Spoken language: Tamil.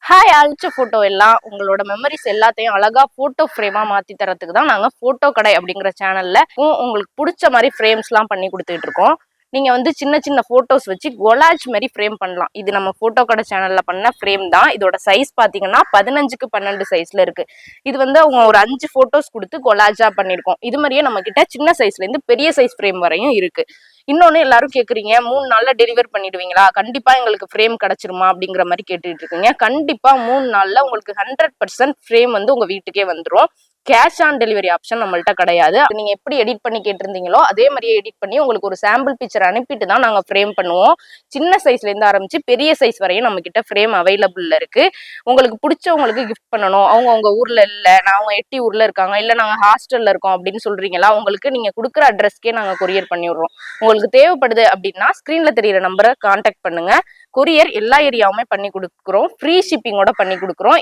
ஹாய் அழிச்ச போட்டோ எல்லாம் உங்களோட மெமரிஸ் எல்லாத்தையும் அழகா போட்டோ ஃப்ரேமா மாத்தி தரத்துக்கு தான் நாங்க போட்டோ கடை அப்படிங்கிற சேனல்ல உங்களுக்கு பிடிச்ச மாதிரி ஃப்ரேம்ஸ் எல்லாம் பண்ணி கொடுத்துட்டு இருக்கோம். நீங்க வந்து சின்ன சின்ன போட்டோஸ் வச்சு கொலாஜ் மாதிரி ஃப்ரேம் பண்ணலாம். இது நம்ம போட்டோ கடை சேனல்ல பண்ண ஃப்ரேம் தான். இதோட சைஸ் பாத்தீங்கன்னா 15க்கு 12 சைஸ்ல இருக்கு. இது வந்து அவங்க ஒரு 5 போட்டோஸ் கொடுத்து கொலாஜா பண்ணிருக்கோம். இது மாதிரியே நம்ம கிட்ட சின்ன சைஸ்ல இருந்து பெரிய சைஸ் ஃப்ரேம் வரையும் இருக்கு. இன்னொன்னு எல்லாரும் கேக்குறீங்க 3 நாள்ல டெலிவர் பண்ணிடுவீங்களா, கண்டிப்பா எங்களுக்கு ஃப்ரேம் கிடைச்சிருமா அப்படிங்கிற மாதிரி கேட்டுட்டு இருக்கீங்க. கண்டிப்பா 3 நாள்ல உங்களுக்கு 100% ஃப்ரேம் வந்து உங்க வீட்டுக்கே வந்துடும். கேஷ் ஆன் டெலிவரி ஆப்ஷன் நம்மள்ட்ட கிடையாது. நீங்க எப்படி எடிட் பண்ணி கேட்டிருந்தீங்களோ அதே மாதிரியே எடிட் பண்ணி உங்களுக்கு ஒரு சாம்பிள் பிக்சர் அனுப்பிட்டு தான் நாங்க ஃப்ரேம் பண்ணுவோம். சின்ன சைஸ்ல இருந்து ஆரம்பிச்சு பெரிய சைஸ் வரையும் நம்ம கிட்ட ஃப்ரேம் அவைலபிள் இருக்கு. உங்களுக்கு பிடிச்சவங்களுக்கு கிஃப்ட் பண்ணணும், அவங்க ஊர்ல இல்ல, அவங்க எட்டி ஊர்ல இருக்காங்க, இல்ல நாங்க ஹாஸ்டல்ல இருக்கோம் அப்படின்னு சொல்றீங்களா, உங்களுக்கு நீங்க கொடுக்குற அட்ரஸ்க்கே நாங்க கொரியர் பண்ணி விடுறோம். உங்களுக்கு தேவைப்படுது அப்படின்னா ஸ்கிரீன்ல தெரியுற நம்பரை கான்டாக்ட் பண்ணுங்க. கொரியர் எல்லா ஏரியாவுமே பண்ணி கொடுக்குறோம். ஃப்ரீ ஷிப்பிங்கோட பண்ணி கொடுக்குறோம்.